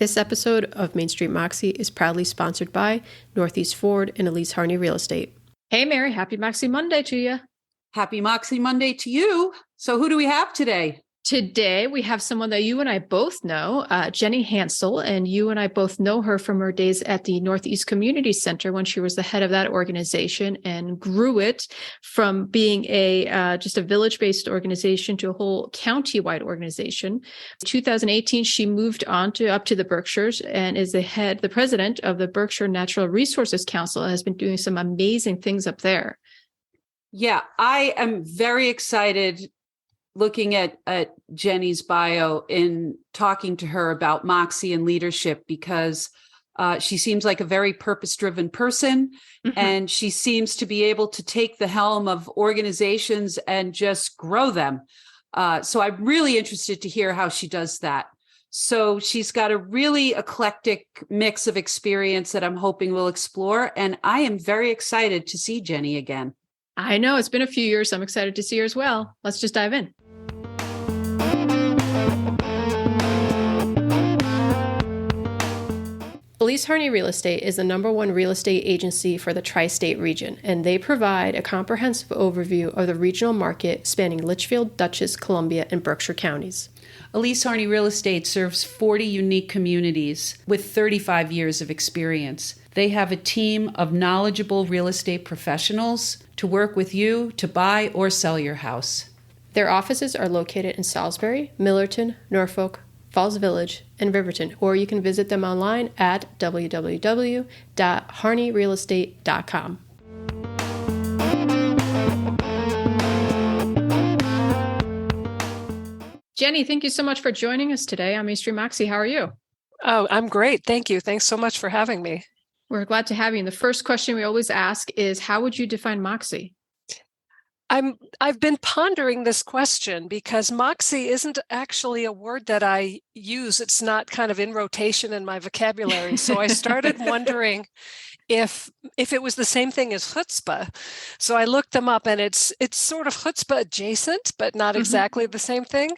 This episode of Main Street Moxie is proudly sponsored by Northeast Ford and Elise Harney Real Estate. Hey, Mary, happy Moxie Monday to you. Happy Moxie Monday to you. So who do we have today? Today, we have someone that you and I both know, Jenny Hansell, and you and I both know her from her days at the Northeast Community Center when she was the head of that organization and grew it from being just a village-based organization to a whole county-wide organization. In 2018, she moved on up to the Berkshires and is the president of the Berkshire Natural Resources Council, and has been doing some amazing things up there. Yeah, I am very excited looking at Jenny's bio and talking to her about Moxie and leadership, because she seems like a very purpose-driven person, and she seems to be able to take the helm of organizations and just grow them. So I'm really interested to hear how she does that. So she's got a really eclectic mix of experience that I'm hoping we'll explore, and I am very excited to see Jenny again. I know, it's been a few years. I'm excited to see her as well. Let's just dive in. Elise Harney Real Estate is the #1 real estate agency for the tri-state region, and they provide a comprehensive overview of the regional market spanning Litchfield, Dutchess, Columbia, and Berkshire counties. Elise Harney Real Estate serves 40 unique communities with 35 years of experience. They have a team of knowledgeable real estate professionals to work with you to buy or sell your house. Their offices are located in Salisbury, Millerton, Norfolk, Falls Village, and Riverton, or you can visit them online at www.harneyrealestate.com. Jenny, thank you so much for joining us today on Main Street Moxie. How are you? Oh, I'm great. Thank you. Thanks so much for having me. We're glad to have you. And the first question we always ask is, how would you define Moxie? I've been pondering this question because Moxie isn't actually a word that I use. It's not kind of in rotation in my vocabulary. So I started wondering if it was the same thing as chutzpah. So I looked them up, and it's sort of chutzpah adjacent, but not exactly the same thing.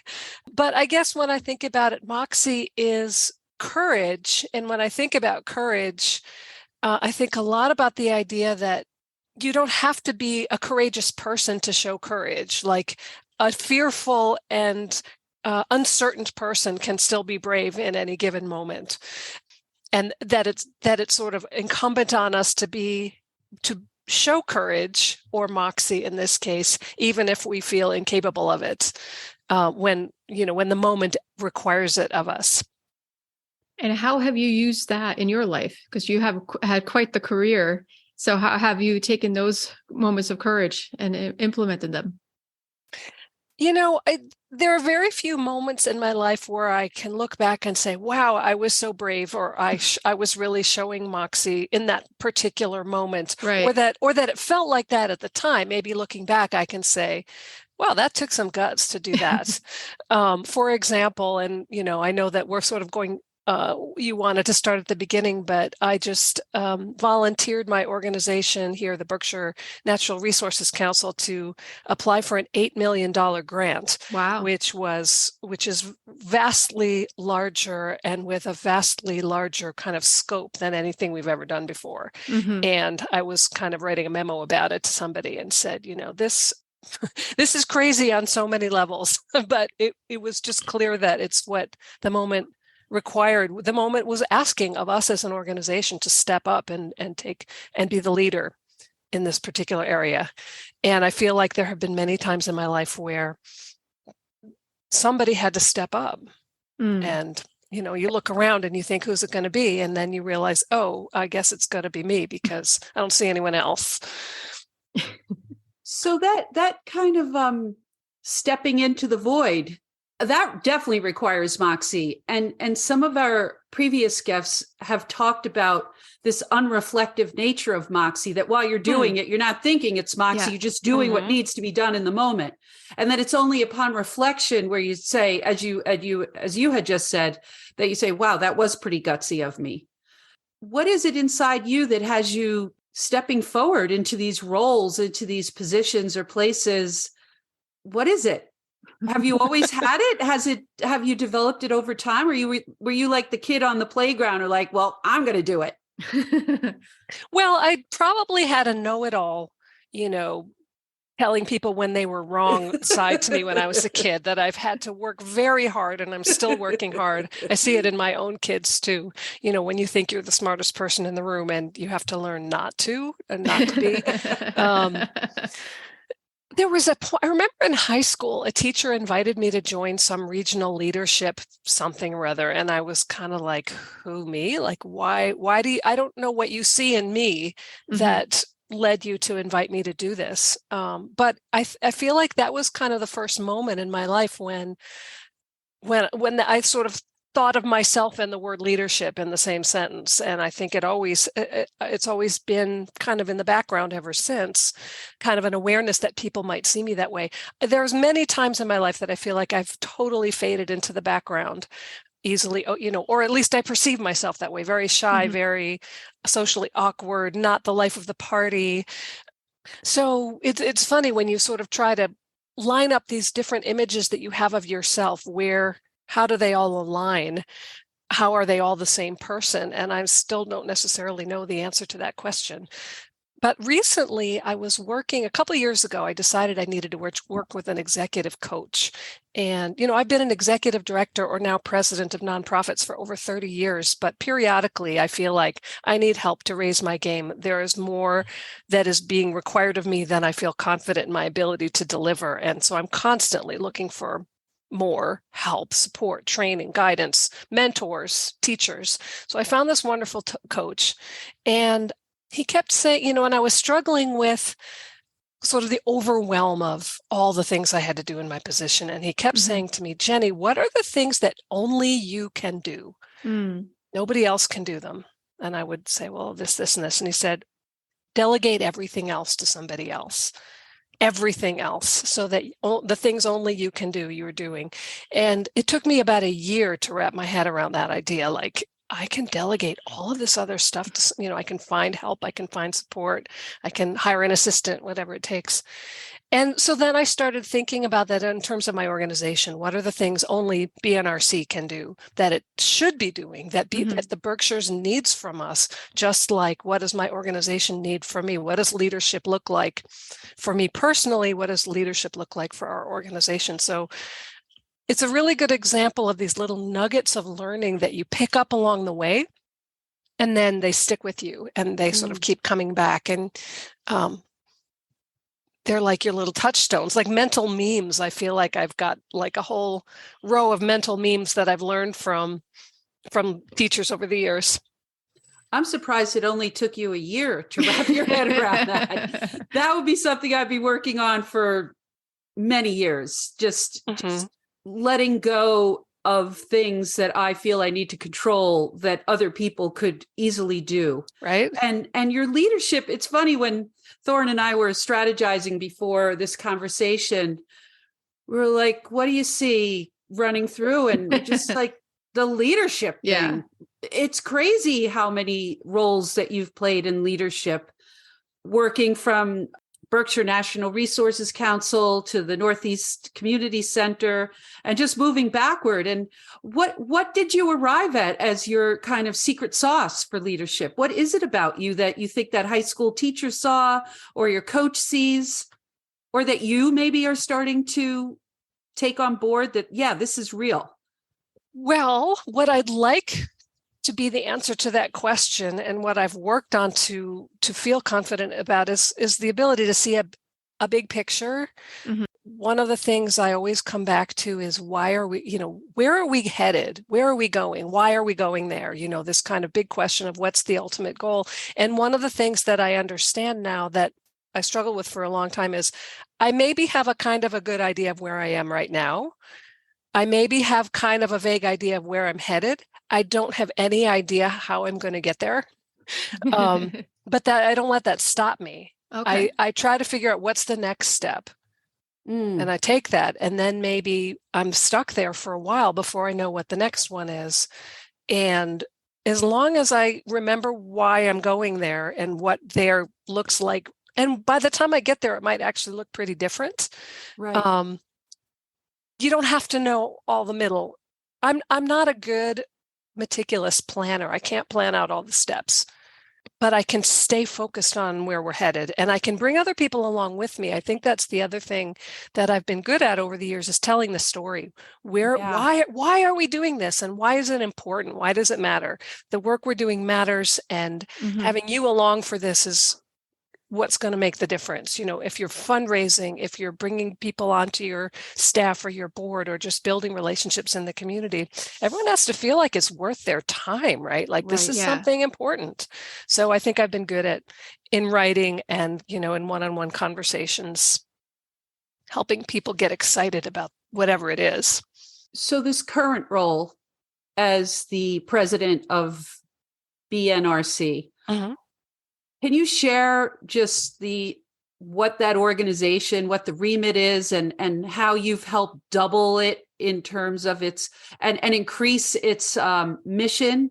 But I guess when I think about it, Moxie is courage. And when I think about courage, I think a lot about the idea that you don't have to be a courageous person to show courage. Like a fearful and uncertain person can still be brave in any given moment. And that it's sort of incumbent on us to show courage, or moxie in this case, even if we feel incapable of it, when the moment requires it of us. And how have you used that in your life? Because you have had quite the career. So how have you taken those moments of courage and implemented them? There are very few moments in my life where I can look back and say, wow, I was so brave, or I was really showing moxie in that particular moment, right. or that it felt like that at the time. Maybe looking back, I can say, well, that took some guts to do that. For example, and I know that we're sort of going, you wanted to start at the beginning, but I just volunteered my organization here, the Berkshire Natural Resources Council, to apply for an $8 million grant. Wow. Which is vastly larger and with a vastly larger kind of scope than anything we've ever done before. And I was kind of writing a memo about it to somebody and said, this is crazy on so many levels, but it was just clear that it's what the moment required. The moment was asking of us as an organization to step up and take and be the leader in this particular area. And I feel like there have been many times in my life where somebody had to step up. And you look around and you think, who's it going to be? And then you realize, oh, I guess it's going to be me, because I don't see anyone else. So that kind of stepping into the void, that definitely requires moxie. And some of our previous guests have talked about this unreflective nature of moxie, that while you're doing it, you're not thinking it's moxie, you're just doing what needs to be done in the moment. And that it's only upon reflection where you say, as you had just said, that you say, wow, that was pretty gutsy of me. What is it inside you that has you stepping forward into these roles, into these positions or places? What is it? Have you always had it? Have you developed it over time? Or were you like the kid on the playground or like, well, I'm going to do it? Well, I probably had a know-it-all, telling people when they were wrong side to me when I was a kid, that I've had to work very hard and I'm still working hard. I see it in my own kids too. When you think you're the smartest person in the room and you have to learn not to and not to be. There was I remember in high school, a teacher invited me to join some regional leadership, something or other. And I was kind of like, who, me? Like, why I don't know what you see in me that led you to invite me to do this. But I feel like that was kind of the first moment in my life when I sort of thought of myself and the word leadership in the same sentence. And I think it's always been kind of in the background ever since, kind of an awareness that people might see me that way. There's many times in my life that I feel like I've totally faded into the background easily, or at least I perceive myself that way, very shy, very socially awkward, not the life of the party. So it's funny when you sort of try to line up these different images that you have of yourself, how do they all align? How are they all the same person? And I still don't necessarily know the answer to that question. But recently I was working, a couple of years ago, I decided I needed to work with an executive coach. And, I've been an executive director or now president of nonprofits for over 30 years, but periodically I feel like I need help to raise my game. There is more that is being required of me than I feel confident in my ability to deliver. And so I'm constantly looking for more help, support, training, guidance, mentors, teachers. So I found this wonderful coach, and he kept saying, and I was struggling with sort of the overwhelm of all the things I had to do in my position. And he kept saying to me, Jenny, what are the things that only you can do? Nobody else can do them. And I would say, well, this, and this. And he said, delegate everything else to somebody else. Everything else, so that the things only you can do, you're doing. And it took me about a year to wrap my head around that idea. Like, I can delegate all of this other stuff to, I can find help, I can find support, I can hire an assistant, whatever it takes. And so then I started thinking about that in terms of my organization. What are the things only BNRC can do that it should be doing, that the Berkshires needs from us? Just like, what does my organization need from me? What does leadership look like for me personally? What does leadership look like for our organization? So it's a really good example of these little nuggets of learning that you pick up along the way, and then they stick with you and they sort of keep coming back. And they're like your little touchstones, like mental memes. I feel like I've got like a whole row of mental memes that I've learned from teachers over the years. I'm surprised it only took you a year to wrap your head around that. That would be something I'd be working on for many years, just letting go of things that I feel I need to control that other people could easily do. Right. And your leadership, it's funny, when Thorne and I were strategizing before this conversation, we were like, what do you see running through? And just like the leadership thing. It's crazy how many roles that you've played in leadership, working from Berkshire National Resources Council to the Northeast Community Center, and just moving backward. And what did you arrive at as your kind of secret sauce for leadership? What is it about you that you think that high school teacher saw, or your coach sees, or that you maybe are starting to take on board that, yeah, this is real? Well, what I'd like to be the answer to that question, and what I've worked on to feel confident about, is the ability to see a big picture. One of the things I always come back to is, why are we, where are we headed? Where are we going? Why are we going there? This kind of big question of what's the ultimate goal. And one of the things that I understand now that I struggled with for a long time is, I maybe have a kind of a good idea of where I am right now. I maybe have kind of a vague idea of where I'm headed. I don't have any idea how I'm going to get there. But that I don't let that stop me. Okay. I try to figure out what's the next step. And I take that, and then maybe I'm stuck there for a while before I know what the next one is. And as long as I remember why I'm going there and what there looks like, and by the time I get there, it might actually look pretty different. Right. you don't have to know all the middle. I'm not a good meticulous planner. I can't plan out all the steps, but I can stay focused on where we're headed, and I can bring other people along with me. I think that's the other thing that I've been good at over the years, is telling the story. Why are we doing this, and why is it important? Why does it matter? The work we're doing matters, and having you along for this is what's going to make the difference. If you're fundraising, if you're bringing people onto your staff or your board, or just building relationships in the community, everyone has to feel like it's worth their time, right? Like this is something important. So I think I've been good at, in writing and, in one-on-one conversations, helping people get excited about whatever it is. So this current role as the president of BNRC, can you share just what that organization, what the remit is, and how you've helped double it in terms of its and increase its mission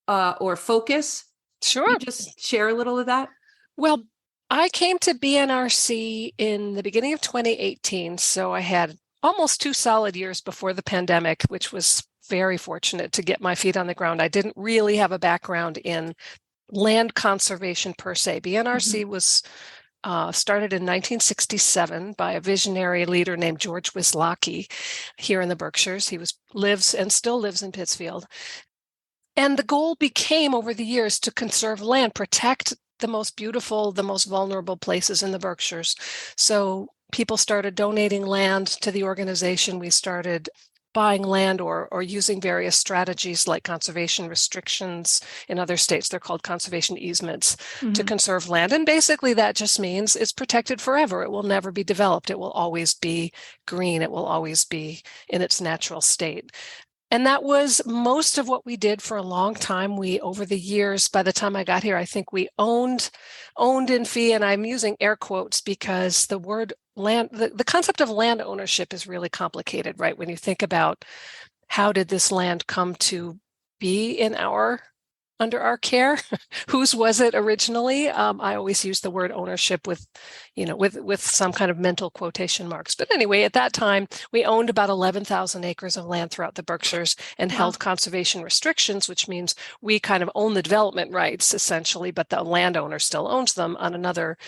or focus? Sure. Can you just share a little of that? Well, I came to BNRC in the beginning of 2018, so I had almost 2 solid years before the pandemic, which was very fortunate to get my feet on the ground. I didn't really have a background in land conservation per se. BNRC was started in 1967 by a visionary leader named George Wislocki here in the Berkshires. He lives and still lives in Pittsfield. And the goal became, over the years, to conserve land, protect the most beautiful, the most vulnerable places in the Berkshires. So people started donating land to the organization. We started buying land or using various strategies like conservation restrictions. In other states, they're called conservation easements to conserve land. And basically that just means it's protected forever. It will never be developed. It will always be green. It will always be in its natural state. And that was most of what we did for a long time. We, over the years, by the time I got here, I think we owned in fee, and I'm using air quotes because the word land, the concept of land ownership is really complicated, right? When you think about how did this land come to be under our care, whose was it originally? I always use the word ownership with some kind of mental quotation marks. But anyway, at that time, we owned about 11,000 acres of land throughout the Berkshires and held conservation restrictions, which means we kind of own the development rights essentially, but the landowner still owns them on another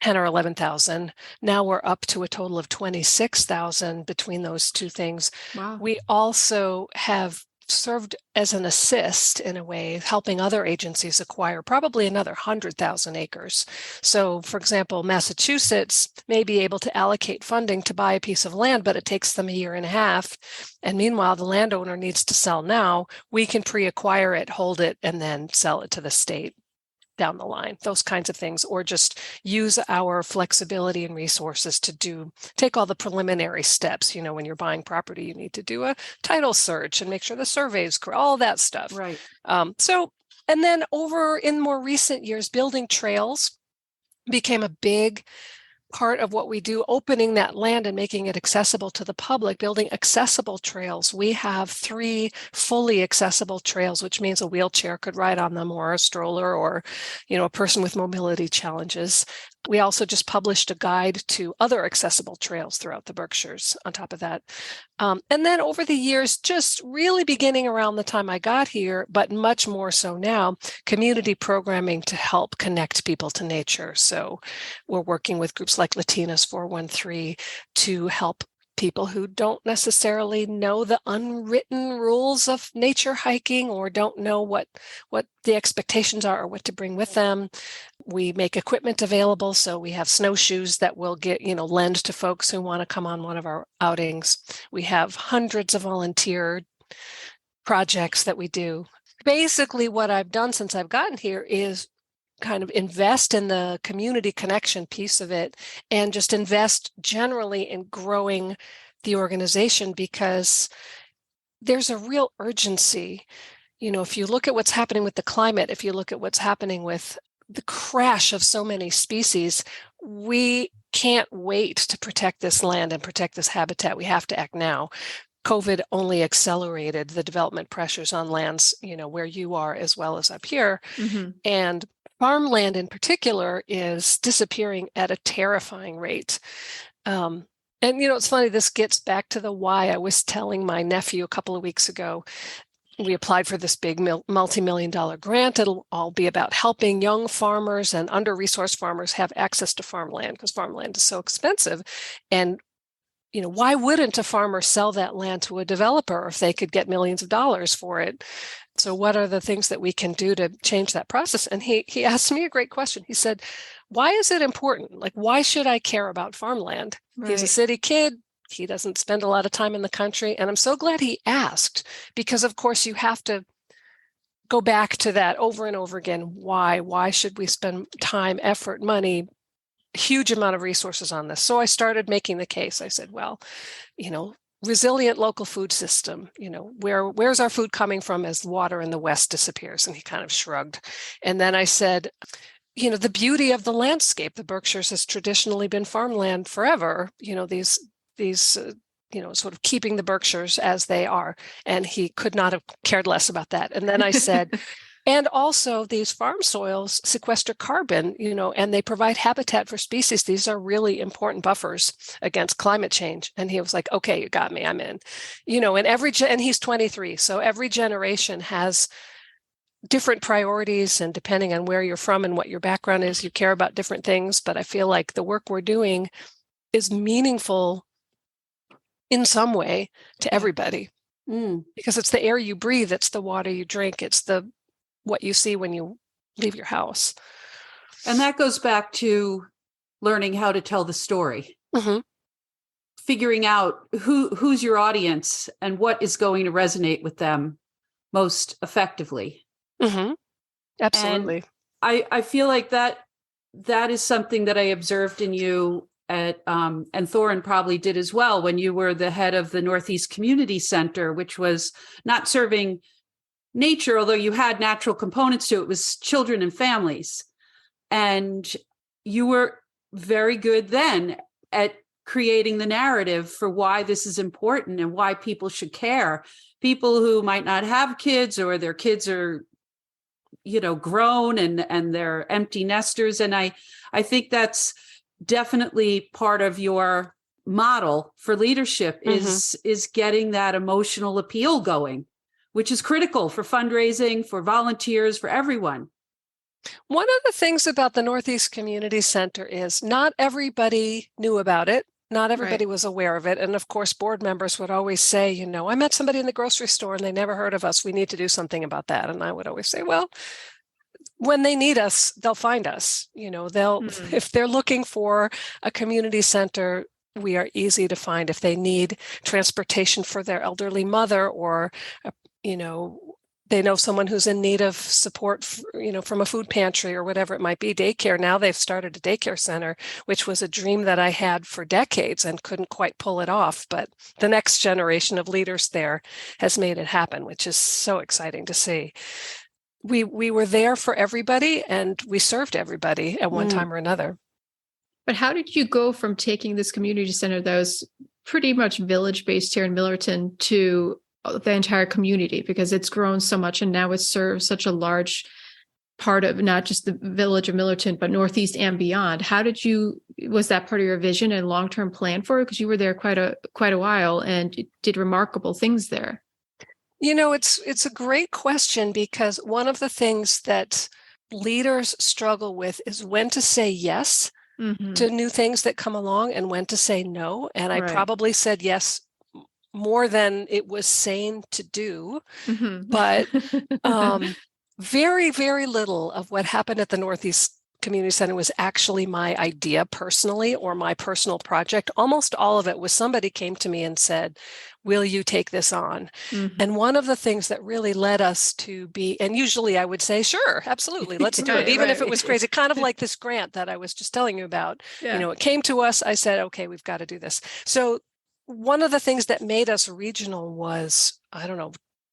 10 or 11,000. Now we're up to a total of 26,000 between those two things. Wow. We also have served as an assist in a way, helping other agencies acquire probably another 100,000 acres. So, for example, Massachusetts may be able to allocate funding to buy a piece of land, but it takes them a year and a half. And meanwhile, the landowner needs to sell now. We can pre-acquire it, hold it, and then sell it to the state down the line, those kinds of things, or just use our flexibility and resources to take all the preliminary steps. When you're buying property, you need to do a title search and make sure the survey is correct, all that stuff. Right. And then over in more recent years, building trails became a big part of what we do, opening that land and making it accessible to the public, building accessible trails. We have 3 fully accessible trails, which means a wheelchair could ride on them, or a stroller, or, a person with mobility challenges. We also just published a guide to other accessible trails throughout the Berkshires on top of that. And then over the years, just really beginning around the time I got here, but much more so now, community programming to help connect people to nature. So we're working with groups like Latinas 413 to help people who don't necessarily know the unwritten rules of nature hiking, or don't know what the expectations are or what to bring with them. We make equipment available. So we have snowshoes that will lend to folks who want to come on one of our outings. We have hundreds of volunteer projects that we do. Basically, what I've done since I've gotten here is kind of invest in the community connection piece of it, and just invest generally in growing the organization, because there's a real urgency. If you look at what's happening with the climate, if you look at what's happening with the crash of so many species, we can't wait to protect this land and protect this habitat. We have to act now. COVID only accelerated the development pressures on lands, where you are as well as up here. And farmland in particular is disappearing at a terrifying rate. And And, it's funny, this gets back to the why. I was telling my nephew a couple of weeks ago, we applied for this big multi-million-dollar grant. It'll all be about helping young farmers and under-resourced farmers have access to farmland, because farmland is so expensive. And, why wouldn't a farmer sell that land to a developer if they could get millions of dollars for it? So what are the things that we can do to change that process? And he asked me a great question. He said, why is it important? Like, why should I care about farmland? Right. He's a city kid. He doesn't spend a lot of time in the country. And I'm so glad he asked, because of course you have to go back to that over and over again. Why should we spend time, effort, money, huge amount of resources on this? So I started making the case. I said, well, resilient local food system, where's our food coming from as water in the West disappears? And he kind of shrugged. And then I said, the beauty of the landscape, the Berkshires has traditionally been farmland forever, these sort of keeping the Berkshires as they are. And he could not have cared less about that. And then I said, and also these farm soils sequester carbon, and they provide habitat for species. These are really important buffers against climate change. And he was like, okay, you got me, I'm in. And he's 23. So every generation has different priorities, and depending on where you're from and what your background is, you care about different things. But I feel like the work we're doing is meaningful in some way to everybody, because it's the air you breathe, it's the water you drink, it's what you see when you leave your house. And that goes back to learning how to tell the story, figuring out who's your audience and what is going to resonate with them most effectively. Absolutely. And I feel like that is something that I observed in you and Thorin probably did as well when you were the head of the Northeast Community Center, which was not serving nature, although you had natural components to it, was children and families. And you were very good then at creating the narrative for why this is important and why people should care. People who might not have kids, or their kids are grown and they're empty nesters. And I think that's definitely part of your model for leadership is getting that emotional appeal going, which is critical for fundraising, for volunteers, for everyone. One of the things about the Northeast Community Center is not everybody knew about it. Not everybody was aware of it. And of course, board members would always say, I met somebody in the grocery store and they never heard of us. We need to do something about that. And I would always say, well, when they need us, they'll find us. If they're looking for a community center, we are easy to find. If they need transportation for their elderly mother, or, they know someone who's in need of support, from a food pantry or whatever it might be, daycare. Now they've started a daycare center, which was a dream that I had for decades and couldn't quite pull it off. But the next generation of leaders there has made it happen, which is so exciting to see. We were there for everybody, and we served everybody at one time or another. But how did you go from taking this community center that was pretty much village-based here in Millerton to the entire community, because it's grown so much and now it serves such a large part of not just the village of Millerton, but Northeast and beyond? Was that part of your vision and long-term plan for it? Because you were there quite a while and did remarkable things there. It's a great question, because one of the things that leaders struggle with is when to say yes to new things that come along and when to say no. And I probably said yes more than it was sane to do, but very, very little of what happened at the Northeast Community Center was actually my idea personally or my personal project. Almost all of it was somebody came to me and said, will you take this on? And one of the things that really led us to be, and usually I would say, sure, absolutely, let's do it, even if it was crazy, kind of like this grant that I was just telling you about. It came to us, I said, okay, we've got to do this. So one of the things that made us regional was,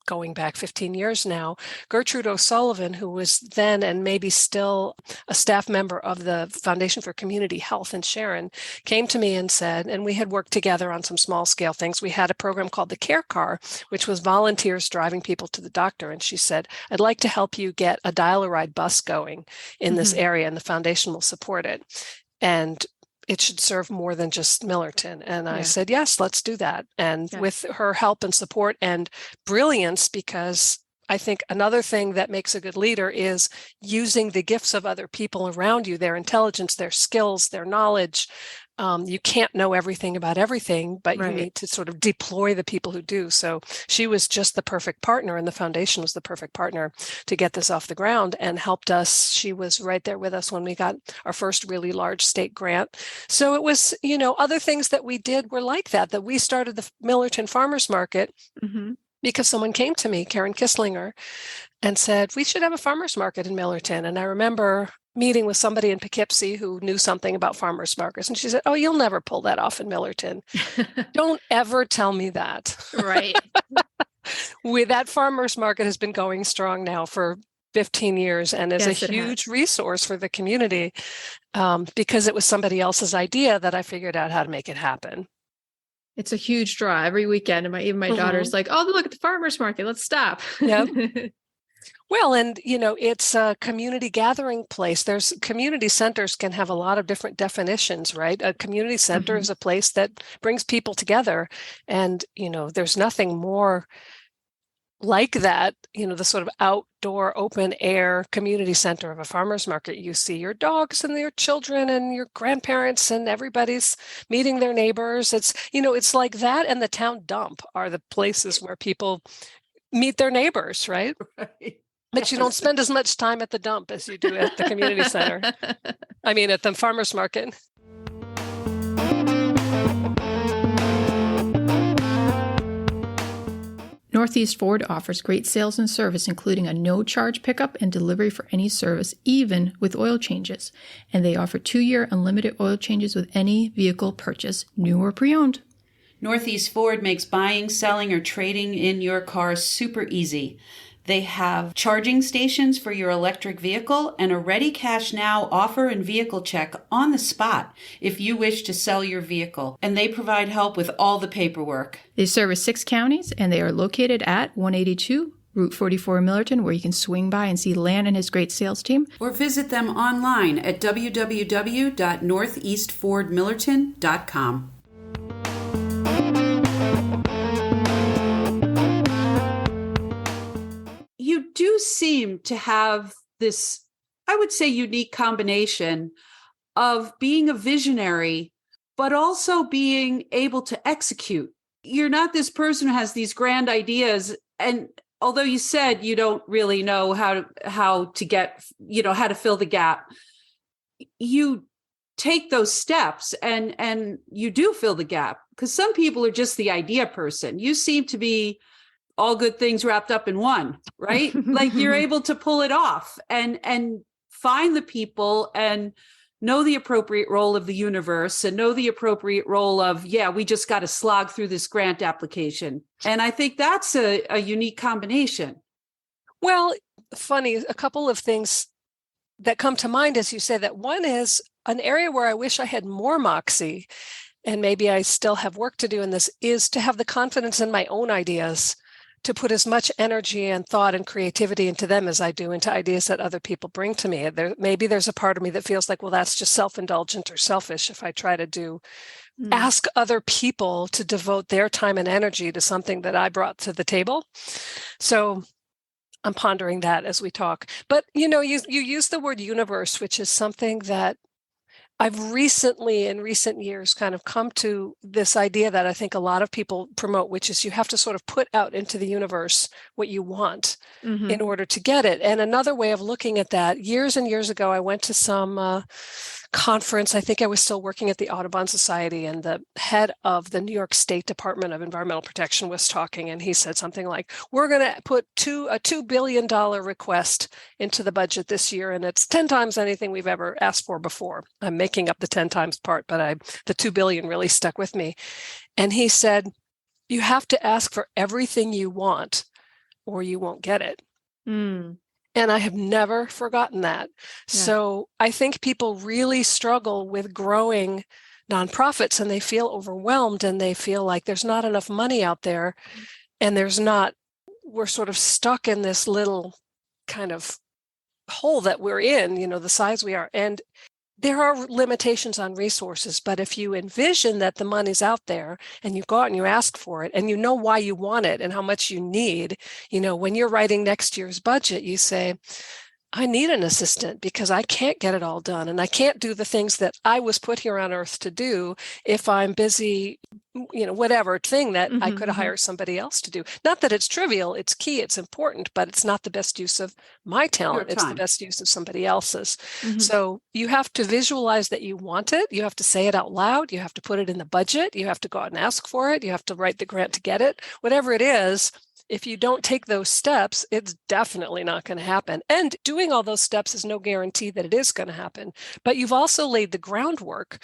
going back 15 years now, Gertrude O'Sullivan, who was then and maybe still a staff member of the Foundation for Community Health in Sharon, came to me and said, and we had worked together on some small scale things. We had a program called the Care Car, which was volunteers driving people to the doctor. And she said, I'd like to help you get a dial-a-ride bus going in this area, and the foundation will support it. And it should serve more than just Millerton. And I said, yes, let's do that. And with her help and support and brilliance, because I think another thing that makes a good leader is using the gifts of other people around you, their intelligence, their skills, their knowledge. You can't know everything about everything, but you need to sort of deploy the people who do. So she was just the perfect partner, and the foundation was the perfect partner to get this off the ground and helped us. She was right there with us when we got our first really large state grant. So it was, other things that we did were like that we started the Millerton Farmers Market because someone came to me, Karen Kisslinger, and said, we should have a farmers market in Millerton. And I remember meeting with somebody in Poughkeepsie who knew something about farmers markets. And she said, oh, you'll never pull that off in Millerton. Don't ever tell me that. Right. That farmers market has been going strong now for 15 years and is a huge resource for the community because it was somebody else's idea that I figured out how to make it happen. It's a huge draw every weekend. And even my daughter's like, oh, look at the farmer's market. Let's stop. Yep. Well, and, it's a community gathering place. There's community centers can have a lot of different definitions, right? A community center is a place that brings people together. And, there's nothing more like that, the sort of outdoor open air community center of a farmer's market. You see your dogs and your children and your grandparents and everybody's meeting their neighbors. It's, it's like that, and the town dump are the places where people meet their neighbors, right? But you don't spend as much time at the dump as you do at the community center. I mean, at the farmer's market. Northeast Ford offers great sales and service, including a no-charge pickup and delivery for any service, even with oil changes. And they offer 2-year unlimited oil changes with any vehicle purchase, new or pre-owned. Northeast Ford makes buying, selling, or trading in your car super easy. They have charging stations for your electric vehicle and a ready cash now offer and vehicle check on the spot if you wish to sell your vehicle. And they provide help with all the paperwork. They service 6 counties, and they are located at 182 Route 44 in Millerton, where you can swing by and see Lan and his great sales team. Or visit them online at www.northeastfordmillerton.com. You do seem to have this, I would say, unique combination of being a visionary, but also being able to execute. You're not this person who has these grand ideas. And although you said you don't really know how to get, how to fill the gap, you take those steps and you do fill the gap, because some people are just the idea person. You seem to be all good things wrapped up in one, right? Like you're able to pull it off and find the people and know the appropriate role of the universe and know the appropriate role of, we just got to slog through this grant application. And I think that's a unique combination. Well, funny, a couple of things that come to mind as you say that. One is an area where I wish I had more Moxie, and maybe I still have work to do in this, is to have the confidence in my own ideas, to put as much energy and thought and creativity into them as I do into ideas that other people bring to me. Maybe there's a part of me that feels like, well, that's just self-indulgent or selfish if I try to ask other people to devote their time and energy to something that I brought to the table. So I'm pondering that as we talk. But, you use the word universe, which is something that I've recently, in recent years, kind of come to this idea that I think a lot of people promote, which is you have to sort of put out into the universe what you want in order to get it. And another way of looking at that, years and years ago, I went to some conference. I think I was still working at the Audubon Society, and the head of the New York State Department of Environmental Protection was talking, and he said something like, we're going to put a $2 billion request into the budget this year, and it's 10 times anything we've ever asked for before. I'm making up the 10 times part, but the 2 billion really stuck with me. And he said, you have to ask for everything you want or you won't get it. And I have never forgotten that. Yeah. So I think people really struggle with growing nonprofits, and they feel overwhelmed, and they feel like there's not enough money out there, and we're sort of stuck in this little kind of hole that we're in, the size we are. And there are limitations on resources, but if you envision that the money's out there and you go out and you ask for it and you know why you want it and how much you need, when you're writing next year's budget, you say, I need an assistant because I can't get it all done. And I can't do the things that I was put here on earth to do if I'm busy, whatever thing that I could hire somebody else to do. Not that it's trivial, it's key, it's important, but it's not the best use of my talent. It's the best use of somebody else's. So you have to visualize that you want it. You have to say it out loud. You have to put it in the budget. You have to go out and ask for it. You have to write the grant to get it. Whatever it is, if you don't take those steps, it's definitely not going to happen. And doing all those steps is no guarantee that it is going to happen. But you've also laid the groundwork.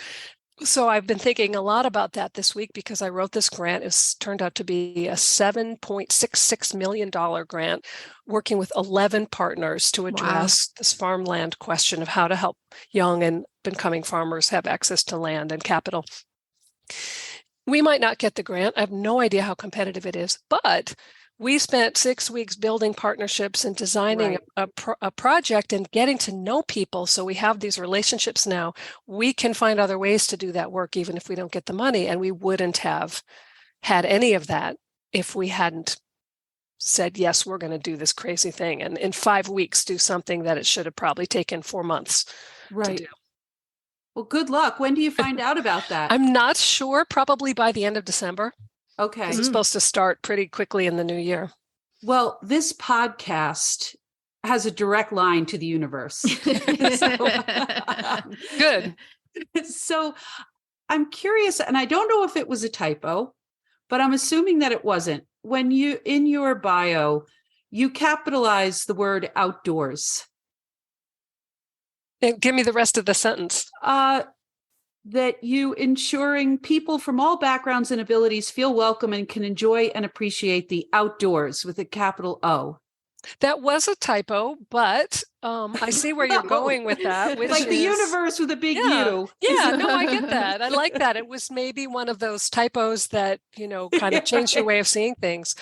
So I've been thinking a lot about that this week because I wrote this grant. It's turned out to be a $7.66 million grant working with 11 partners to address this farmland question of how to help young and incoming farmers have access to land and capital. We might not get the grant. I have no idea how competitive it is, but we spent 6 weeks building partnerships and designing a project and getting to know people. So we have these relationships now. We can find other ways to do that work, even if we don't get the money. And we wouldn't have had any of that if we hadn't said, yes, we're going to do this crazy thing. And in 5 weeks, do something that it should have probably taken 4 months to do. Well, good luck. When do you find out about that? I'm not sure, probably by the end of December. Okay. It's supposed to start pretty quickly in the new year. Well, this podcast has a direct line to the universe. Good. So I'm curious, and I don't know if it was a typo, but I'm assuming that it wasn't. When you, in your bio, you capitalize the word outdoors. And give me the rest of the sentence. That you ensuring people from all backgrounds and abilities feel welcome and can enjoy and appreciate the outdoors with a capital O. That was a typo, but I see where you're going with that. Which like the universe with a big U. Yeah, no, I get that. I like that. It was maybe one of those typos that, kind of changed your way of seeing things.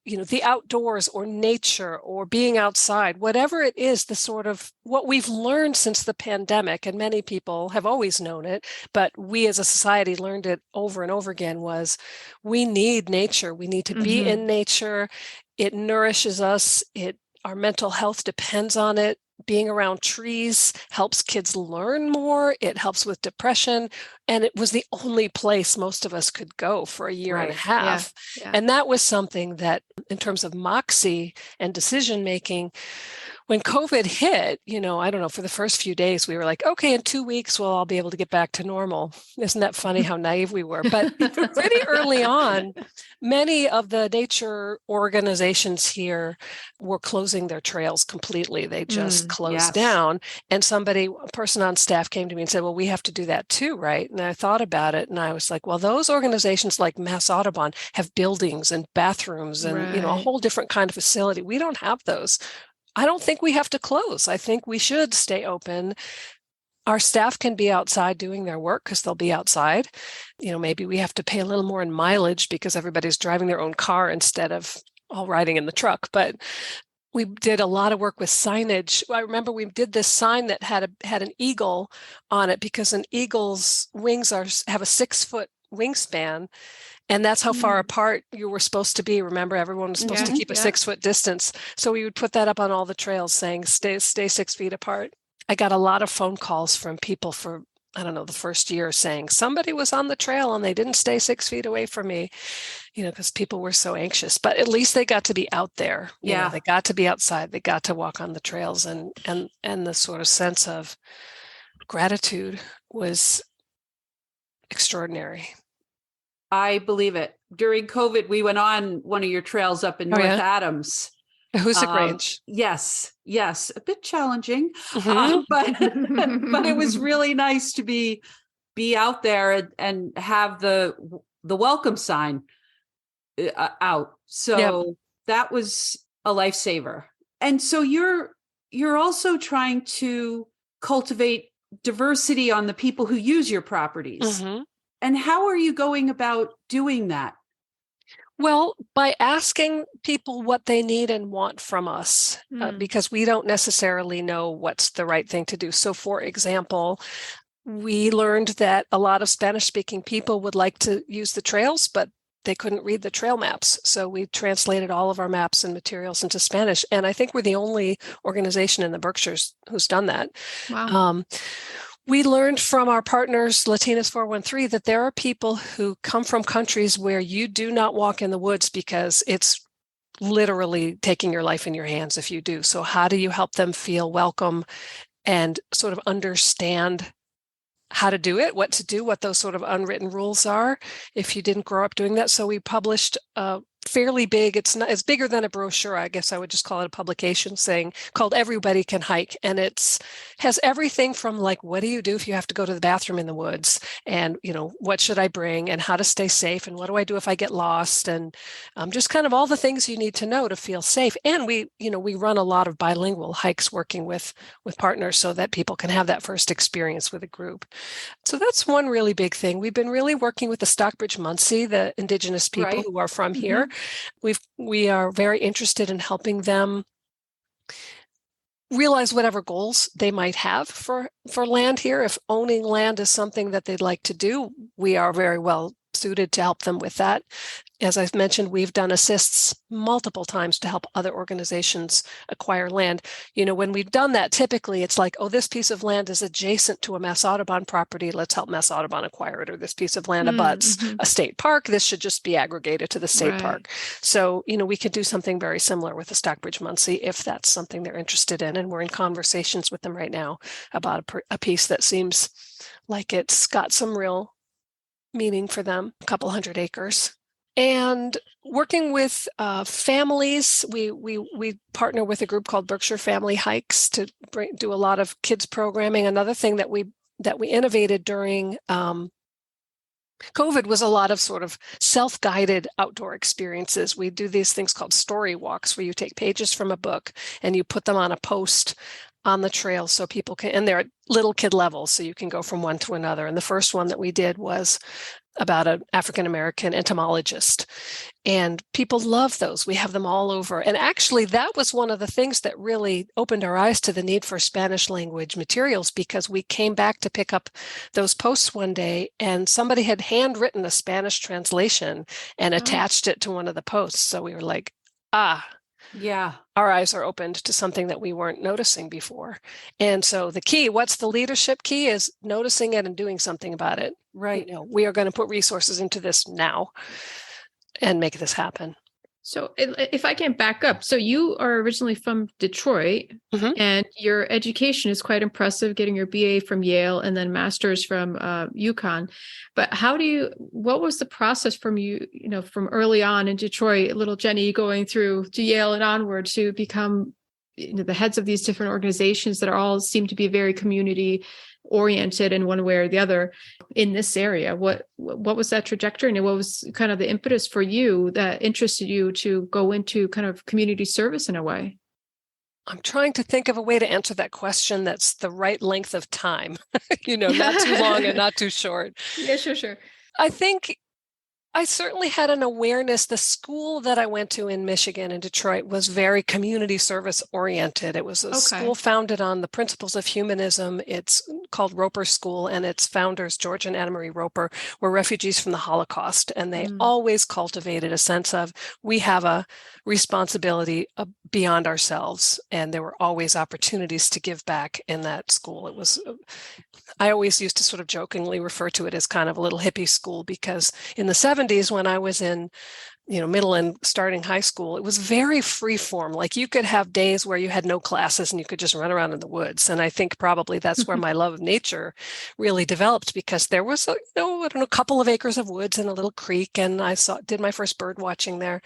The outdoors or nature or being outside, whatever it is, the sort of what we've learned since the pandemic, and many people have always known it, but we as a society learned it over and over again, was we need nature. We need to be in nature. It nourishes us. Our mental health depends on it. Being around trees helps kids learn more. It helps with depression. And it was the only place most of us could go for a year and a half. Yeah. And that was something that, in terms of Moxie and decision making, when COVID hit, I don't know, for the first few days, we were like, okay, in 2 weeks, we'll all be able to get back to normal. Isn't that funny how naive we were? But pretty early on, many of the nature organizations here were closing their trails completely. They just closed down. And a person on staff came to me and said, well, we have to do that too, right? And I thought about it and I was like, well, those organizations like Mass Audubon have buildings and bathrooms and, a whole different kind of facility. We don't have those. I don't think we have to close. I think we should stay open. Our staff can be outside doing their work because they'll be outside. Maybe we have to pay a little more in mileage because everybody's driving their own car instead of all riding in the truck. But we did a lot of work with signage. I remember we did this sign that had an eagle on it because an eagle's wings have a 6-foot wingspan. And that's how far apart you were supposed to be. Remember, everyone was supposed to keep a 6-foot distance. So we would put that up on all the trails saying, stay 6 feet apart. I got a lot of phone calls from people for, the first year saying, somebody was on the trail and they didn't stay 6 feet away from me, because people were so anxious. But at least they got to be out there. They got to be outside. They got to walk on the trails. And the sort of sense of gratitude was extraordinary. I believe it. During COVID, we went on one of your trails up in North Adams. Hoosick Range. Yes. A bit challenging, but it was really nice to be out there and have the welcome sign out. So that was a lifesaver. And so you're also trying to cultivate diversity on the people who use your properties. And how are you going about doing that? Well, by asking people what they need and want from us, because we don't necessarily know what's the right thing to do. So, for example, we learned that a lot of Spanish-speaking people would like to use the trails, but they couldn't read the trail maps. So we translated all of our maps and materials into Spanish. And I think we're the only organization in the Berkshires who's done that. Wow. We learned from our partners, Latinas 413, that there are people who come from countries where you do not walk in the woods because it's literally taking your life in your hands if you do. So how do you help them feel welcome and sort of understand how to do it, what to do, what those sort of unwritten rules are if you didn't grow up doing that? So we published fairly big, it's bigger than a brochure, I guess I would just call it a publication called Everybody Can Hike. And has everything from like, what do you do if you have to go to the bathroom in the woods? And, what should I bring and how to stay safe? And what do I do if I get lost? And just kind of all the things you need to know to feel safe. And we run a lot of bilingual hikes working with partners so that people can have that first experience with a group. So that's one really big thing. We've been really working with the Stockbridge Munsee, the indigenous people who are from here. We are very interested in helping them realize whatever goals they might have for land here. If owning land is something that they'd like to do, we are very well suited to help them with that. As I've mentioned, we've done assists multiple times to help other organizations acquire land. When we've done that, typically it's like, oh, this piece of land is adjacent to a Mass Audubon property. Let's help Mass Audubon acquire it. Or this piece of land abuts a state park. This should just be aggregated to the state park. So, we could do something very similar with the Stockbridge Munsee if that's something they're interested in. And we're in conversations with them right now about a piece that seems like it's got some real meaning for them, a couple 100 acres. And working with families, we partner with a group called Berkshire Family Hikes to do a lot of kids programming. Another thing that we innovated during COVID was a lot of sort of self-guided outdoor experiences. We do these things called story walks, where you take pages from a book and you put them on a post on the trail so people can, and they're at little kid levels, so you can go from one to another. And the first one that we did was about an African-American entomologist. And people love those. We have them all over. And actually, that was one of the things that really opened our eyes to the need for Spanish language materials, because we came back to pick up those posts one day and somebody had handwritten a Spanish translation and attached it to one of the posts. So we were like, yeah, our eyes are opened to something that we weren't noticing before. And so the key, what's the leadership key, is noticing it and doing something about it. Right. We are going to put resources into this now and make this happen. So if I can back up, so you are originally from Detroit and your education is quite impressive, getting your BA from Yale and then master's from UConn. But what was the process from from early on in Detroit, little Jenny going through to Yale and onward to become the heads of these different organizations that all seem to be very community oriented in one way or the other in this area? What was that trajectory, and what was kind of the impetus for you that interested you to go into kind of community service in a way? I'm trying to think of a way to answer that question that's the right length of time, not too long and not too short. Yeah, sure. I think I certainly had an awareness. The school that I went to in Michigan, in Detroit, was very community service oriented. It was a school founded on the principles of humanism. It's called Roper School, and its founders, George and Anna Marie Roper, were refugees from the Holocaust. And they always cultivated a sense of, we have a responsibility beyond ourselves. And there were always opportunities to give back in that school. I always used to sort of jokingly refer to it as kind of a little hippie school, because in the 70s, when I was in middle and starting high school, it was very free form. Like, you could have days where you had no classes and you could just run around in the woods. And I think probably that's where my love of nature really developed, because there was a couple of acres of woods and a little creek, and I did my first bird watching there.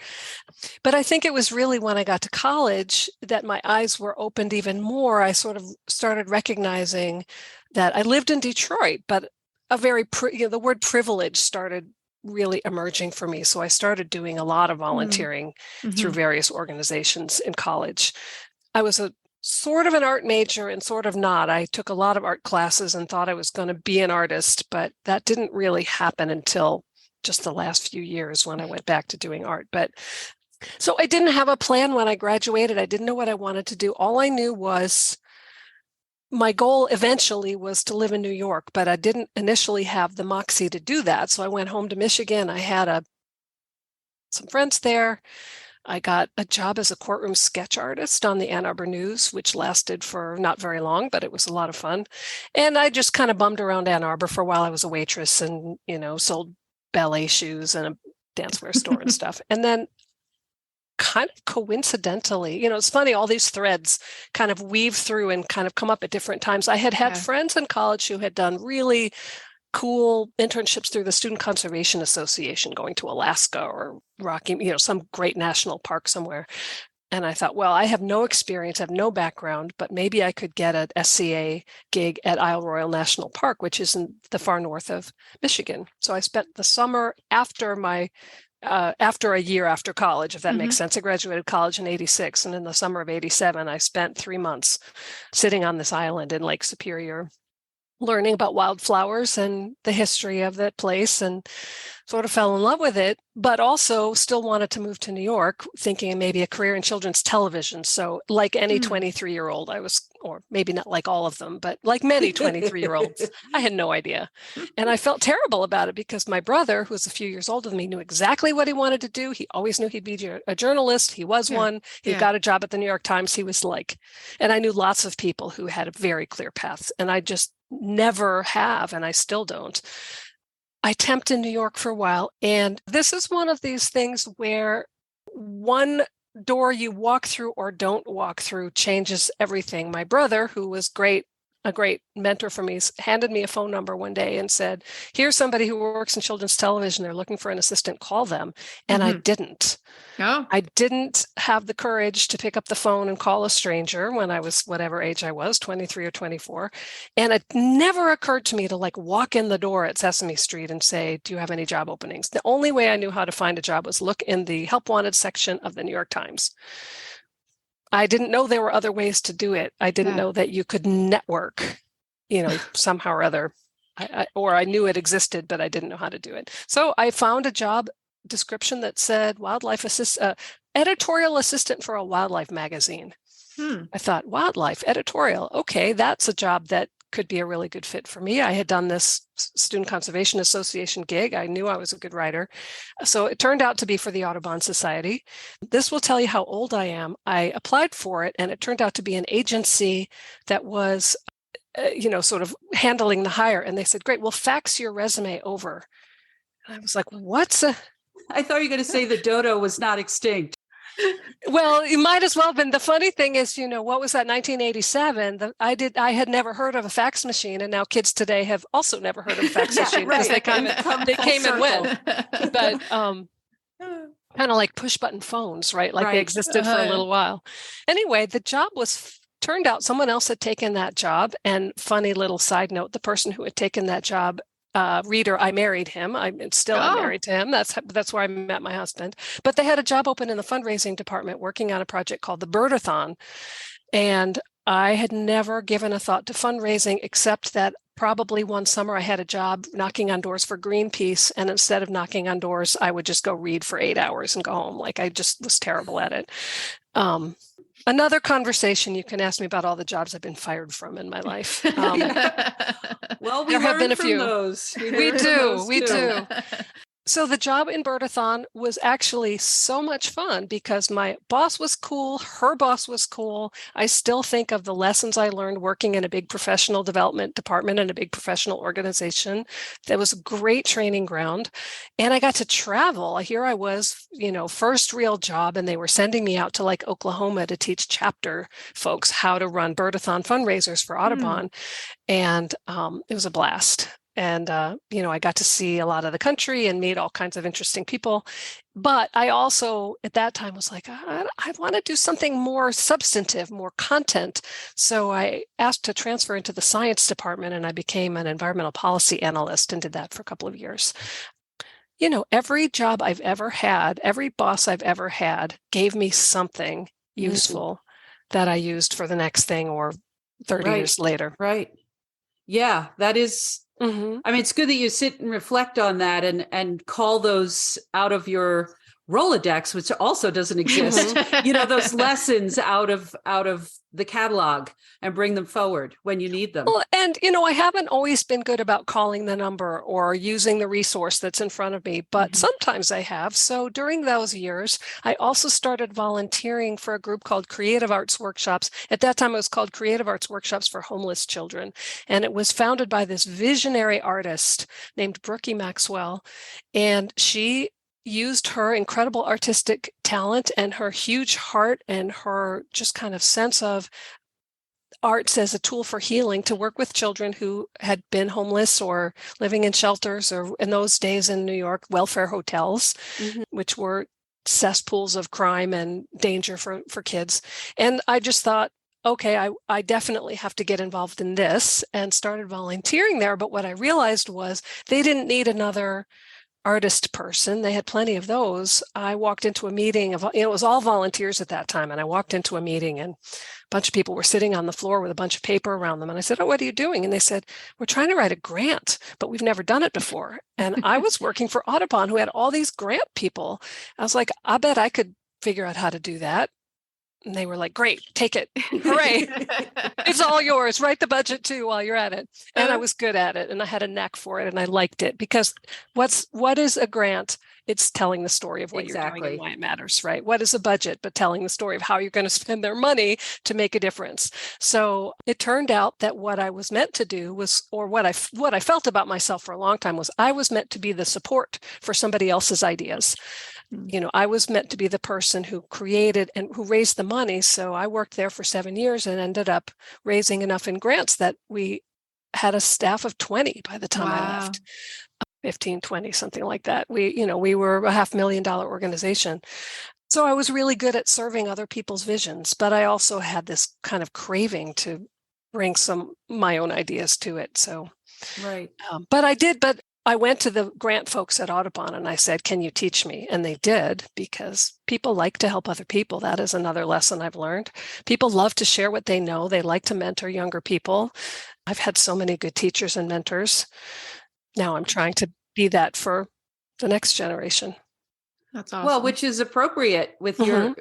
But I think it was really when I got to college that my eyes were opened even more. I sort of started recognizing that I lived in Detroit, but the word privilege started really emerging for me. So I started doing a lot of volunteering through various organizations in college. I was a sort of an art major and sort of not. I took a lot of art classes and thought I was going to be an artist, but that didn't really happen until just the last few years when I went back to doing art. But so I didn't have a plan when I graduated. I didn't know what I wanted to do. All I knew was my goal eventually was to live in New York, but I didn't initially have the Moxie to do that. So I went home to Michigan. I had some friends there. I got a job as a courtroom sketch artist on the Ann Arbor News, which lasted for not very long, but it was a lot of fun. And I just kind of bummed around Ann Arbor for a while. I was a waitress and, sold ballet shoes in a dancewear store and stuff. And then kind of coincidentally, it's funny, all these threads kind of weave through and kind of come up at different times. I had friends in college who had done really cool internships through the Student Conservation Association, going to Alaska or Rocky, some great national park somewhere. And I thought, well, I have no experience, I have no background, but maybe I could get an SCA gig at Isle Royale National Park, which is in the far north of Michigan. So I spent the summer after a year after college, if that makes sense. I graduated college in 86, and in the summer of 87, I spent 3 months sitting on this island in Lake Superior, learning about wildflowers and the history of that place, and sort of fell in love with it, but also still wanted to move to New York, thinking maybe a career in children's television. So like any 23-year-old, I was, or maybe not like all of them, but like many 23-year-olds, I had no idea. And I felt terrible about it because my brother, who was a few years older than me, knew exactly what he wanted to do. He always knew he'd be a journalist. He was one. He got a job at the New York Times. He was like, and I knew lots of people who had a very clear path, and I just never have, and I still don't. I temped in New York for a while, and this is one of these things where one door you walk through or don't walk through changes everything. My brother, who was a great mentor for me, handed me a phone number one day and said, here's somebody who works in children's television. They're looking for an assistant. Call them. And I didn't. Oh. I didn't have the courage to pick up the phone and call a stranger when I was whatever age I was, 23 or 24. And it never occurred to me to walk in the door at Sesame Street and say, do you have any job openings? The only way I knew how to find a job was look in the help wanted section of the New York Times. I didn't know there were other ways to do it. I didn't know that you could network, somehow or other. Or I knew it existed, but I didn't know how to do it. So I found a job description that said editorial assistant for a wildlife magazine. I thought, wildlife editorial. Okay, that's a job that could be a really good fit for me. I had done this Student Conservation Association gig. I knew I was a good writer. So it turned out to be for the Audubon Society. This will tell you how old I am. I applied for it, and it turned out to be an agency that was, sort of handling the hire. And they said, great, we'll fax your resume over. And I was like, what's a... I thought you were going to say the dodo was not extinct. Well, it might as well have been. The funny thing is, what was that, 1987? I had never heard of a fax machine, and now kids today have also never heard of a fax machine because they came and went. But kind of like push button phones, right? They existed for a little while. Anyway, the job turned out someone else had taken that job. And funny little side note, the person who had taken that job, Reader, I married him. I'm married to him. That's where I met my husband. But they had a job open in the fundraising department working on a project called the Birdathon. And I had never given a thought to fundraising, except that probably one summer I had a job knocking on doors for Greenpeace. And instead of knocking on doors, I would just go read for 8 hours and go home. I just was terrible at it. Another conversation, you can ask me about all the jobs I've been fired from in my life. Well, there have been a few. Those. We do. So the job in Birdathon was actually so much fun because my boss was cool. Her boss was cool. I still think of the lessons I learned working in a big professional development department in a big professional organization. That was a great training ground. And I got to travel. Here I was, first real job, and they were sending me out to Oklahoma to teach chapter folks how to run Birdathon fundraisers for Audubon. And it was a blast. And, I got to see a lot of the country and meet all kinds of interesting people. But I also, at that time, was like, I want to do something more substantive, more content. So I asked to transfer into the science department, and I became an environmental policy analyst and did that for a couple of years. Every job I've ever had, every boss I've ever had gave me something useful that I used for the next thing or 30 years later. Right. Yeah, that is Mhm. I mean, it's good that you sit and reflect on that and call those out of your Rolodex, which also doesn't exist. Those lessons out of the catalog and bring them forward when you need them. Well, and, I haven't always been good about calling the number or using the resource that's in front of me, but sometimes I have. So during those years, I also started volunteering for a group called Creative Arts Workshops. At that time, it was called Creative Arts Workshops for Homeless Children. And it was founded by this visionary artist named Brookie Maxwell. And she used her incredible artistic talent and her huge heart and her just kind of sense of arts as a tool for healing to work with children who had been homeless or living in shelters, or in those days in New York, welfare hotels, which were cesspools of crime and danger for kids. And I just thought, okay, I definitely have to get involved in this, and started volunteering there. But what I realized was they didn't need another artist person. They had plenty of those. I walked into a meeting it was all volunteers at that time. And I walked into a meeting and a bunch of people were sitting on the floor with a bunch of paper around them. And I said, "Oh, what are you doing?" And they said, "We're trying to write a grant, but we've never done it before." And I was working for Audubon, who had all these grant people. I was like, I bet I could figure out how to do that. And they were like, "Great, take it. Hooray. It's all yours. Write the budget too while you're at it." And I was good at it, and I had a knack for it, and I liked it, because what is a grant? It's telling the story of what you're doing and why it matters, right? What is a budget but telling the story of how you're going to spend their money to make a difference? So it turned out that what I was meant to do was, or what I felt about myself for a long time was, I was meant to be the support for somebody else's ideas. I was meant to be the person who created and who raised the money. So I worked there for 7 years and ended up raising enough in grants that we had a staff of 20 by the time I left. 15, 20, something like that. We were a $500,000 organization. So I was really good at serving other people's visions, but I also had this kind of craving to bring my own ideas to it. So, right. But I went to the grant folks at Audubon and I said, "Can you teach me?" And they did, because people like to help other people. That is another lesson I've learned. People love to share what they know. They like to mentor younger people. I've had so many good teachers and mentors. Now I'm trying to be that for the next generation. That's awesome. Well, which is appropriate with your,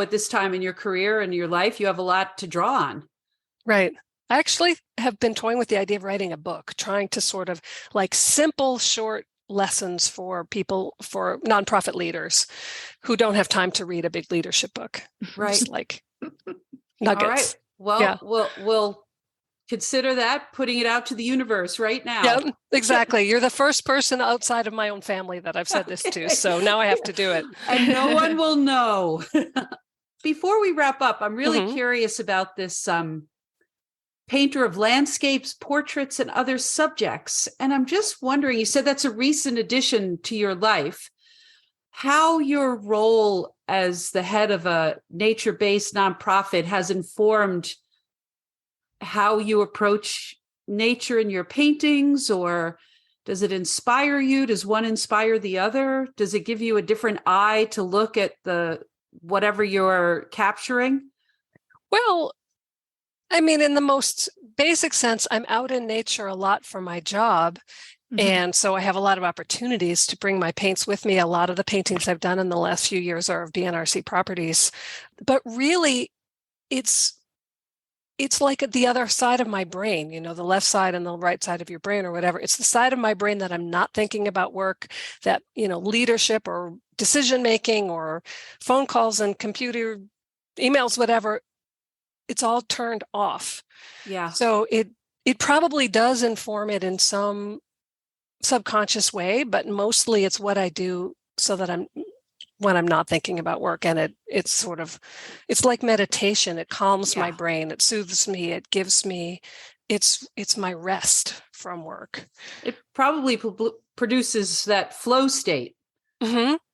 at this time in your career and your life, you have a lot to draw on. Right. I actually have been toying with the idea of writing a book, trying to sort of like simple, short lessons for people, for nonprofit leaders who don't have time to read a big leadership book. Right. Just like nuggets. All right. Well, yeah. we'll consider that, putting it out to the universe right now. Yeah, exactly. You're the first person outside of my own family that I've said this to. So now I have to do it. And no one will know. Before we wrap up, I'm really curious about this painter of landscapes, portraits, and other subjects. And I'm just wondering, you said that's a recent addition to your life, how your role as the head of a nature-based nonprofit has informed how you approach nature in your paintings, or does it inspire you? Does one inspire the other? Does it give you a different eye to look at whatever you're capturing? Well, I mean, in the most basic sense, I'm out in nature a lot for my job. And so I have a lot of opportunities to bring my paints with me. A lot of the paintings I've done in the last few years are of BNRC properties. But really, it's like the other side of my brain, the left side and the right side of your brain or whatever. It's the side of my brain that I'm not thinking about work, that, leadership or decision-making or phone calls and computer emails, whatever. It's all turned off. Yeah. So it probably does inform it in some subconscious way, but mostly it's what I do so that when I'm not thinking about work. And it's like meditation. It calms my brain. It soothes me. It gives me, it's my rest from work. It probably produces that flow state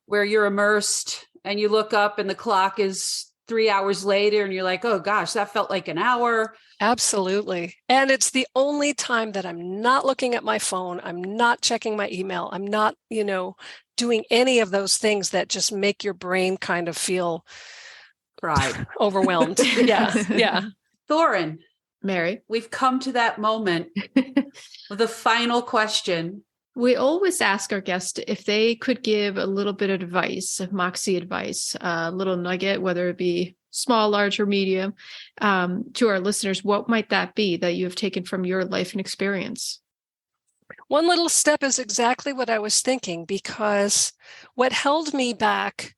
where you're immersed and you look up and the clock is 3 hours later and you're like, "Oh gosh, that felt like an hour." Absolutely. And it's the only time that I'm not looking at my phone. I'm not checking my email. I'm not, doing any of those things that just make your brain kind of feel fried, overwhelmed. Yeah. Thorin, Mary. We've come to that moment of the final question. We always ask our guests if they could give a little bit of advice, Moxie advice, a little nugget, whether it be small, large, or medium, to our listeners. What might that be that you have taken from your life and experience? One little step is exactly what I was thinking, because what held me back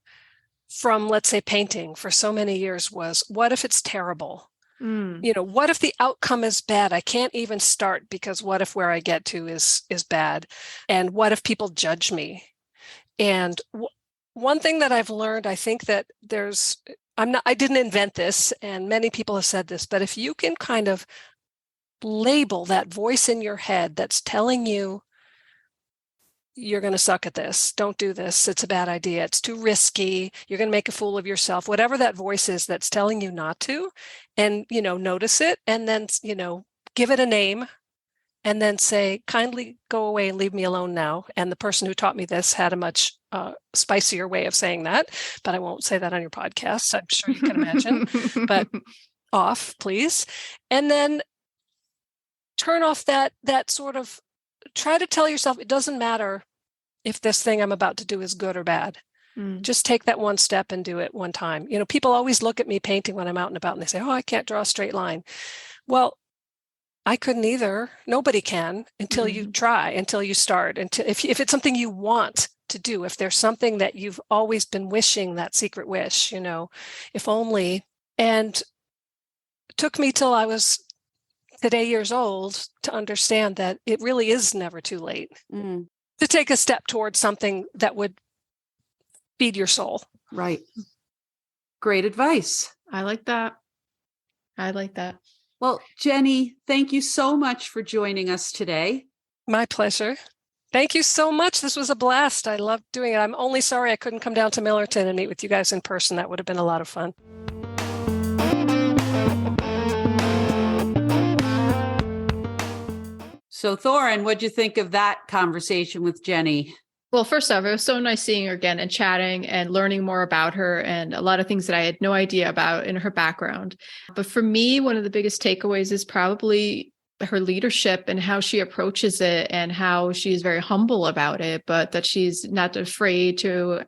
from, let's say, painting for so many years was, what if it's terrible? What if the outcome is bad? I can't even start, because what if where I get to is bad? And what if people judge me? And one thing that I've learned, I think that I didn't invent this, and many people have said this, but if you can kind of label that voice in your head that's telling you, you're going to suck at this, don't do this, it's a bad idea, it's too risky, you're going to make a fool of yourself, whatever that voice is that's telling you not to, and notice it, and then give it a name, and then say, kindly go away and leave me alone now. And the person who taught me this had a much spicier way of saying that, but I won't say that on your podcast, I'm sure you can imagine. But off, please. And then turn off that sort of, try to tell yourself, it doesn't matter if this thing I'm about to do is good or bad. Just take that one step and do it one time. People always look at me painting when I'm out and about, and they say, oh, I can't draw a straight line. Well, I couldn't either. Nobody can until you try, until you start, until if it's something you want to do, if there's something that you've always been wishing, that secret wish, if only. And it took me till I was today years old to understand that it really is never too late to take a step towards something that would feed your soul. Right. Great advice. I like that. Well, Jenny, thank you so much for joining us today. My pleasure. Thank you so much. This was a blast. I loved doing it. I'm only sorry I couldn't come down to Millerton and meet with you guys in person. That would have been a lot of fun. So, Thorin, what'd you think of that conversation with Jenny? Well, first off, it was so nice seeing her again and chatting and learning more about her, and a lot of things that I had no idea about in her background. But for me, one of the biggest takeaways is probably her leadership and how she approaches it, and how she's very humble about it, but that she's not afraid to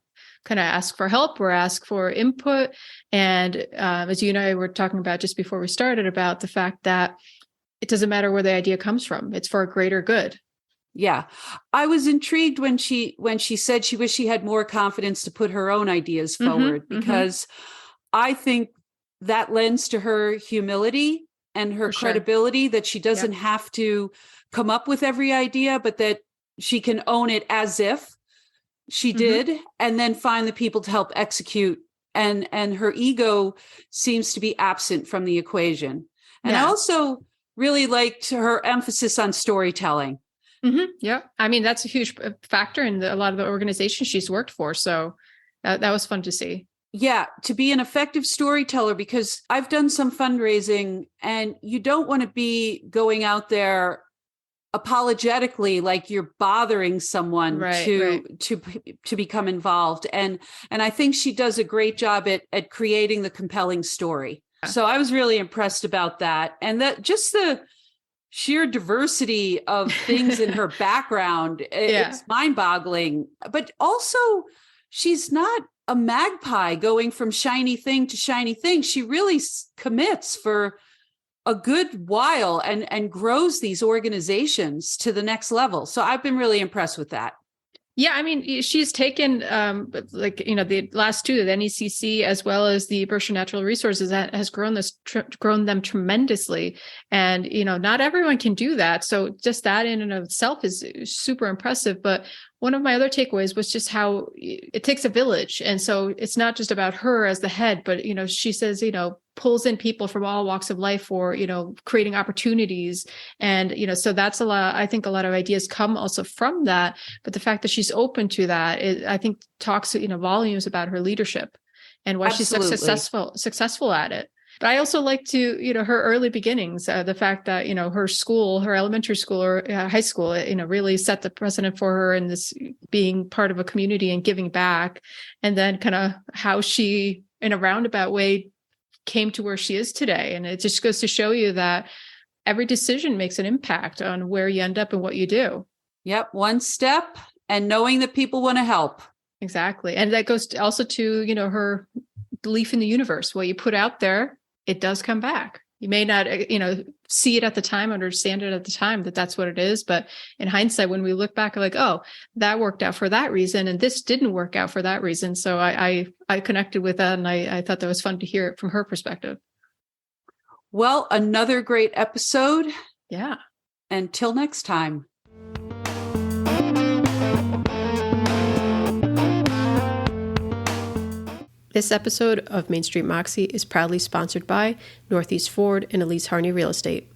kind of ask for help or ask for input. And as you and I were talking about just before we started, about the fact that it doesn't matter where the idea comes from. It's for a greater good. Yeah. I was intrigued when she said she wished she had more confidence to put her own ideas forward, because I think that lends to her humility and her credibility, that she doesn't have to come up with every idea, but that she can own it as if she did, and then find the people to help execute. And her ego seems to be absent from the equation. And I also really liked her emphasis on storytelling. Yeah. I mean, that's a huge factor in a lot of the organizations she's worked for. So that was fun to see. Yeah. To be an effective storyteller, because I've done some fundraising, and you don't want to be going out there apologetically, like you're bothering someone to become involved. And I think she does a great job at creating the compelling story. So I was really impressed about that. And that just the sheer diversity of things in her background, it's mind-boggling. But also, she's not a magpie going from shiny thing to shiny thing. She really commits for a good while and grows these organizations to the next level. So I've been really impressed with that. Yeah, I mean, she's taken the last two, the NECC as well as the Berkshire Natural Resources, that has grown them tremendously. And not everyone can do that. So just that in and of itself is super impressive. But one of my other takeaways was just how it takes a village, and so it's not just about her as the head, but she says pulls in people from all walks of life for creating opportunities, and so that's a lot. I think a lot of ideas come also from that, but the fact that she's open to that, I think talks volumes about her leadership and why she's successful at it. But I also like to, her early beginnings, the fact that, her school, her elementary school or high school, really set the precedent for her in this being part of a community and giving back. And then kind of how she, in a roundabout way, came to where she is today. And it just goes to show you that every decision makes an impact on where you end up and what you do. Yep. One step and knowing that people want to help. Exactly. And that goes also to, her belief in the universe. What you put out there, it does come back. You may not, see it at the time, understand it at the time that that's what it is. But in hindsight, when we look back, like, oh, that worked out for that reason, and this didn't work out for that reason. So I connected with that, and I thought that was fun to hear it from her perspective. Well, another great episode. Yeah. Until next time. This episode of Main Street Moxie is proudly sponsored by Northeast Ford and Elise Harney Real Estate.